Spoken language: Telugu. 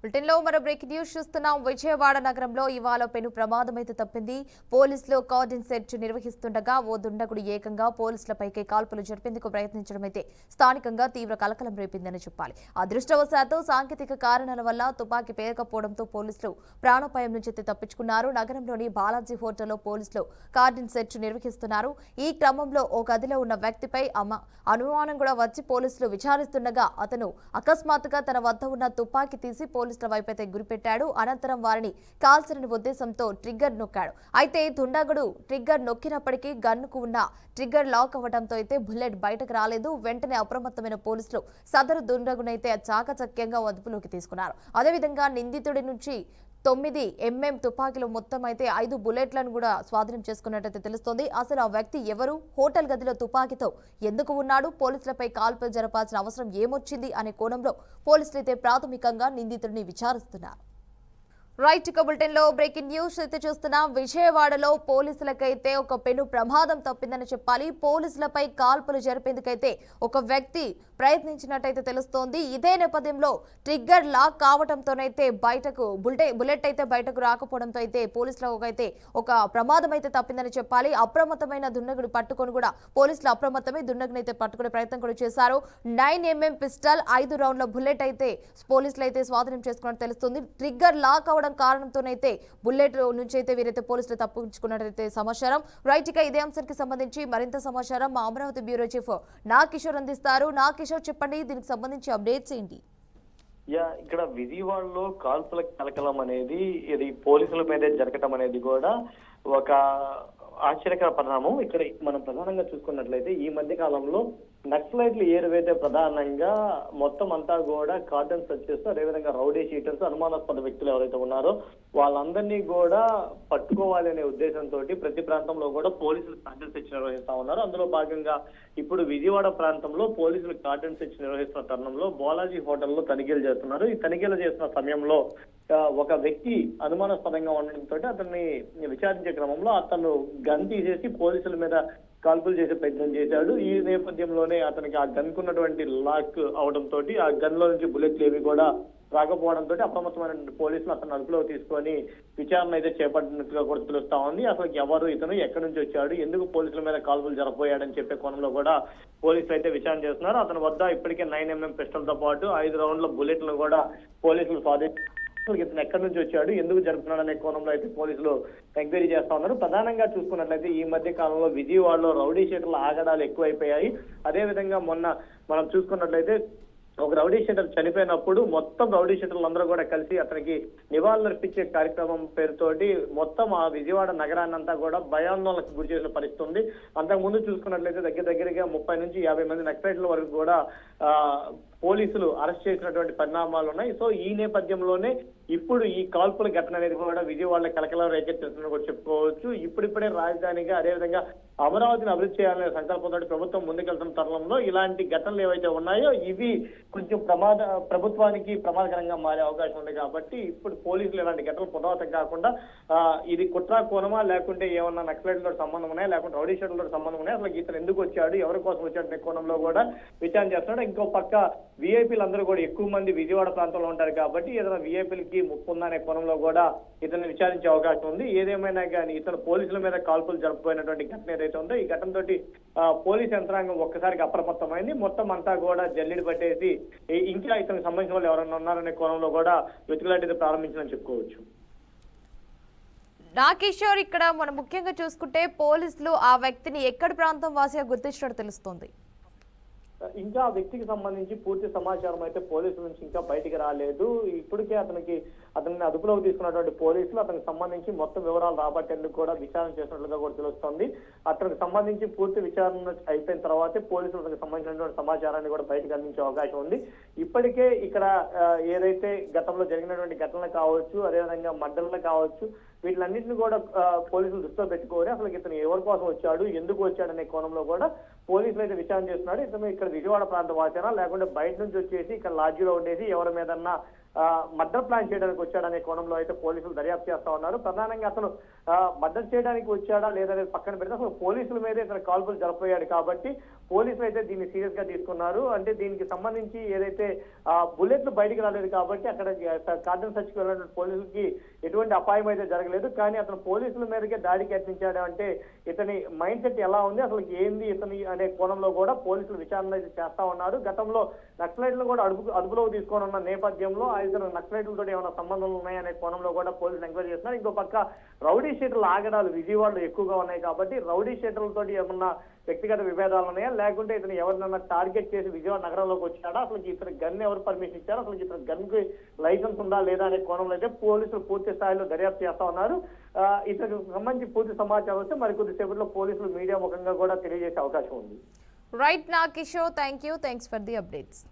బ్రిటన్లో మరో బ్రేకింగ్ న్యూస్ చూస్తున్నాం. విజయవాడ నగరంలో ఇవాళ పెను ప్రమాదం అయితే తప్పింది. పోలీసులు కార్డన్ సెర్చ్ నిర్వహిస్తుండగా ఓ దుండగుడు ఏకంగా పోలీసులపైకి కాల్పులు జరిపేందుకు ప్రయత్నించడం అయితే స్థానికంగా తీవ్ర కలకలం రేపిందని చెప్పాలి. అదృష్టవశాత్తు సాంకేతిక కారణాల వల్ల తుపాకీ పేరకపోవడంతో పోలీసులు ప్రాణాపాయం నుంచి తప్పించుకున్నారు. నగరంలోని బాలాజీ హోటల్లో పోలీసులు కార్డన్ సెర్చ్ నిర్వహిస్తున్నారు. ఈ క్రమంలో ఓ గదిలో ఉన్న వ్యక్తిపై అనుమానం కూడా వచ్చి పోలీసులు విచారిస్తుండగా అతను అకస్మాత్తుగా తన వద్ద ఉన్న తుపాకీ తీసి పోలీసుల వైపైతే గురిపెట్టాడు. అనంతరం వారిని కాల్చాలని ఉద్దేశంతో ట్రిగ్గర్ నొక్కాడు. అయితే దుండగుడు ట్రిగ్గర్ నొక్కినప్పటికీ గన్నుకు ఉన్న ట్రిగ్గర్ లాక్ అవ్వడంతో అయితే బుల్లెట్ బయటకు రాలేదు. వెంటనే అప్రమత్తమైన పోలీసులు సదరు దుండగునైతే చాకచక్యంగా అదుపులోకి తీసుకున్నారు. అదేవిధంగా నిందితుడి నుంచి 9mm తుపాకీలు మొత్తం అయితే 5 బుల్లెట్లను కూడా స్వాధీనం చేసుకున్నట్టయితే తెలుస్తోంది. అసలు ఆ వ్యక్తి ఎవరు, హోటల్ గదిలో తుపాకీతో ఎందుకు ఉన్నాడు, పోలీసులపై కాల్పులు జరపాల్సిన అవసరం ఏమొచ్చింది అనే కోణంలో పోలీసులు అయితే ప్రాథమికంగా నిందితుడిని విచారిస్తున్నారు. రైట్, ఇక బులెటిన్ లో బ్రేకింగ్ న్యూస్ అయితే చూస్తున్నాం. విజయవాడలో పోలీసులకైతే ఒక పెను ప్రమాదం తప్పిందని చెప్పాలి. పోలీసులపై కాల్పులు జరిపేందుకైతే ఒక వ్యక్తి ప్రయత్నించినట్టయితే తెలుస్తోంది. ఇదే నేపథ్యంలో ట్రిగ్గర్ లాక్ కావడంతోనైతే బయటకు బుల్లెట్ అయితే బయటకు రాకపోవడంతో అయితే పోలీసులకు అయితే ఒక ప్రమాదం అయితే తప్పిందని చెప్పాలి. అప్రమత్తమైన దుండగుడు పట్టుకొని కూడా పోలీసులు అప్రమత్తమై దుండగుని అయితే పట్టుకునే ప్రయత్నం కూడా చేశారు. 9mm పిస్టల్, 5 రౌండ్ల బుల్లెట్ అయితే పోలీసులు అయితే స్వాధీనం చేసుకున్నట్టు తెలుస్తుంది. ట్రిగ్గర్ లాక్ కారణంతోనైతే బుల్లెట్ నుంచి అయితే వీరైతే పోలీసులు తప్పించుకున్నట్లయితే సమాచారం. రైట్, ఇక ఇదే అంశానికి సంబంధించి మరింత సమాచారం మా అమరావతి బ్యూరో చీఫ్ నా కిషోర్ అందిస్తారు. నా కిషోర్, చెప్పండి, దీనికి సంబంధించి అప్డేట్స్ ఏంటి? ఇక్కడ విజయవాడలో కాల్పుల కలకలం అనేది ఇది పోలీసుల మీద జరగటం అనేది కూడా ఒక ఆశ్చర్యకర పరిణామం. ఇక్కడ మనం ప్రధానంగా చూసుకున్నట్లయితే ఈ మధ్య కాలంలో నక్సలైట్లు ఏరువైతే ప్రధానంగా మొత్తం అంతా కూడా కార్డన్ సెర్చ్ చేస్తూ, అదేవిధంగా రౌడీ షీటర్స్, అనుమానాస్పద వ్యక్తులు ఎవరైతే ఉన్నారో వాళ్ళందరినీ కూడా పట్టుకోవాలి అనే ఉద్దేశంతో ప్రతి ప్రాంతంలో కూడా పోలీసులు కార్డన్ సెర్చ్ నిర్వహిస్తా ఉన్నారు. అందులో భాగంగా ఇప్పుడు విజయవాడ ప్రాంతంలో పోలీసులు కార్డన్ సెర్చ్ నిర్వహిస్తున్న తరుణంలో బాలాజీ హోటల్లో తనిఖీలు చేస్తున్నారు. ఈ తనిఖీలు చేస్తున్న సమయంలో ఒక వ్యక్తి అనుమానాస్పదంగా ఉండడంతో అతన్ని విచారించే క్రమంలో అతను గన్ తీసేసి పోలీసుల మీద కాల్పులు చేసే ప్రయత్నం చేశాడు. ఈ నేపథ్యంలోనే అతనికి ఆ గన్ కున్నటువంటి లాక్ అవడంతో ఆ గన్ లో నుంచి బుల్లెట్లు ఏవి కూడా రాకపోవడంతో అప్రమత్తమైన పోలీసులు అతను అదుపులో తీసుకొని విచారణ అయితే చేపట్టినట్టుగా కూడా తెలుస్తా ఉంది. అసలు ఎవరు ఇతను, ఎక్కడి నుంచి వచ్చాడు, ఎందుకు పోలీసుల మీద కాల్పులు జరగబోయాడని చెప్పే కోణంలో కూడా పోలీసులు అయితే విచారణ చేస్తున్నారు. అతని వద్ద ఇప్పటికే 9mm పిస్టల్ తో పాటు 5 రౌండ్ల బుల్లెట్లను కూడా పోలీసులు ఇతను ఎక్కడి నుంచి వచ్చాడు, ఎందుకు జరుపుతున్నాడు అనే కోణంలో అయితే పోలీసులు ఎంక్వైరీ చేస్తా ఉన్నారు. ప్రధానంగా చూసుకున్నట్లయితే ఈ మధ్య కాలంలో విజయవాడలో రౌడీ షీటర్ల ఆగడాలు ఎక్కువైపోయాయి. అదేవిధంగా మొన్న మనం చూసుకున్నట్లయితే ఒక రౌడీ షీటర్ చనిపోయినప్పుడు మొత్తం రౌడీ షీటర్లు అందరూ కూడా కలిసి అతనికి నివాళులు అర్పించే కార్యక్రమం పేరుతోటి మొత్తం ఆ విజయవాడ నగరాన్ని అంతా కూడా భయాందోళనకు గురి చేసిన పరిస్థితి ఉంది. అంతకుముందు చూసుకున్నట్లయితే దగ్గరగా 30 నుంచి 50 మంది నక్సలైట్ల వరకు కూడా పోలీసులు అరెస్ట్ చేసినటువంటి పరిణామాలు ఉన్నాయి. సో ఈ నేపథ్యంలోనే ఇప్పుడు ఈ కాల్పుల ఘటన అనేది కూడా విజయవాడలో కలకలం రేకెత్తిస్తుందని కూడా చెప్పుకోవచ్చు. ఇప్పుడిప్పుడే రాజధానిగా అదేవిధంగా అమరావతిని అభివృద్ధి చేయాలనే సంకల్పంతో ప్రభుత్వం ముందుకెళ్తున్న తరుణంలో ఇలాంటి ఘటనలు ఏవైతే ఉన్నాయో ఇవి కొంచెం ప్రభుత్వానికి ప్రమాదకరంగా మారే అవకాశం ఉంది. కాబట్టి ఇప్పుడు పోలీసులు ఇలాంటి ఘటనలు పునరావృతం కాకుండా ఇది కుట్ర కోణమా, లేకుంటే ఏమన్నా నక్సలైట్లతో సంబంధం ఉన్నాయా, లేకుంటే రౌడీ షీటర్లతో సంబంధం ఉన్నాయా, అసలు ఇతను ఎందుకు వచ్చాడు, ఎవరి కోసం వచ్చాడు అనే కోణంలో కూడా విచారణ చేస్తున్నాడు. ఇంకో పక్క విఐపీలు అందరూ కూడా ఎక్కువ మంది విజయవాడ ప్రాంతంలో ఉంటారు కాబట్టి ఏదైనా విఐపీలకి ముప్పు ఉందా అనే కోణంలో కూడా ఇతను విచారించే అవకాశం ఉంది. ఏదేమైనా కానీ ఇతను పోలీసుల మీద కాల్పులు జరుపుకుపోయినటువంటి ఘటన ఏదైతే ఉందో ఈ ఘటనతోటి పోలీస్ యంత్రాంగం ఒక్కసారికి అప్రమత్తమైంది. మొత్తం అంతా కూడా జల్లిడి పట్టేసి ఇంకా ఇతనికి సంబంధించిన వాళ్ళు ఎవరైనా ఉన్నారనే కోణంలో కూడా వెతుకులాంటిది ప్రారంభించాలని చెప్పుకోవచ్చు. నాగేశ్వర్, ఇక్కడ మనం ముఖ్యంగా చూసుకుంటే పోలీసులు ఆ వ్యక్తిని ఎక్కడి ప్రాంతం వాసిగా గుర్తించినట్టు తెలుస్తోంది. ఇంకా ఆ వ్యక్తికి సంబంధించి పూర్తి సమాచారం అయితే పోలీసుల నుంచి ఇంకా బయటికి రాలేదు. ఇప్పటికే అతన్ని అదుపులోకి తీసుకున్నటువంటి పోలీసులు అతనికి సంబంధించి మొత్తం వివరాలు రాబట్టేందుకు కూడా విచారణ చేసినట్లుగా కూడా తెలుస్తోంది. అతనికి సంబంధించి పూర్తి విచారణ అయిపోయిన తర్వాతే పోలీసులు అతనికి సంబంధించినటువంటి సమాచారాన్ని కూడా బయటకు అందించే అవకాశం ఉంది. ఇప్పటికే ఇక్కడ ఏదైతే గతంలో జరిగినటువంటి ఘటనలు కావచ్చు, అదేవిధంగా మర్డర్లు కావచ్చు, వీటిలన్నింటినీ కూడా పోలీసులు దృష్టిలో పెట్టుకోవాలి. అసలు ఇతను ఎవరి కోసం వచ్చాడు, ఎందుకు వచ్చాడు అనే కోణంలో కూడా పోలీసులు అయితే విచారణ చేస్తున్నాడు. ఇతను ఇక్కడ విజయవాడ ప్రాంత వాసేనా, లేకుంటే బయట నుంచి వచ్చేసి ఇక్కడ లాడ్జీలో ఉండేసి ఎవరి మీదన్నా మర్డర్ ప్లాన్ చేయడానికి వచ్చాడనే కోణంలో అయితే పోలీసులు దర్యాప్తు చేస్తా ఉన్నారు. ప్రధానంగా అతను మర్డర్ చేయడానికి వచ్చాడా లేదనేది పక్కన పెడితే అసలు పోలీసుల మీదే ఇతను కాల్పులు జరపబోయాడు కాబట్టి పోలీసులు అయితే దీన్ని సీరియస్ గా తీసుకున్నారు. అంటే దీనికి సంబంధించి ఏదైతే బుల్లెట్లు బయటికి రాలేదు కాబట్టి అక్కడ కార్డన్ సర్చ్కి వెళ్ళిన పోలీసులకి ఎటువంటి అపాయం అయితే జరగలేదు. కానీ అతను పోలీసుల మీదకే దాడికి యత్నించాడు అంటే ఇతని మైండ్ సెట్ ఎలా ఉంది, అసలు ఏంది ఇతని అనే కోణంలో కూడా పోలీసులు విచారణ అయితే చేస్తా ఉన్నారు. గతంలో నక్సలైట్లు కూడా అదుపులోకి తీసుకొని ఉన్న నేపథ్యంలో ఇతను నక్సలైట్లతో ఏమైనా సంబంధాలు ఉన్నాయనే కోణంలో కూడా పోలీసులు ఎంక్వైరీ చేస్తున్నారు. ఇంకో పక్క రౌడీ షీటర్ల ఆగడాలు విజయవాడలో ఎక్కువగా ఉన్నాయి కాబట్టి రౌడీ షీటర్లతో ఏమన్నా వ్యక్తిగత విభేదాలు ఉన్నాయా, లేకుంటే ఇతను ఎవరినన్నా టార్గెట్ చేసి విజయవాడ నగరంలోకి వచ్చాడా, అసలు ఇతను గన్ ఎవరు పర్మిషన్ ఇచ్చారు, అసలు ఇతను గన్ కి లైసెన్స్ ఉందా లేదా అనే కోణంలో అయితే పోలీసులు పూర్తి స్థాయిలో దర్యాప్తు చేస్తా ఉన్నారు. ఇతనికి సంబంధించి పూర్తి సమాచారం వస్తే మరికొద్దిసేపట్లో పోలీసులు మీడియా ముఖంగా కూడా తెలియజేసే అవకాశం ఉంది. రైట్ నా Kishore, thanks for the updates.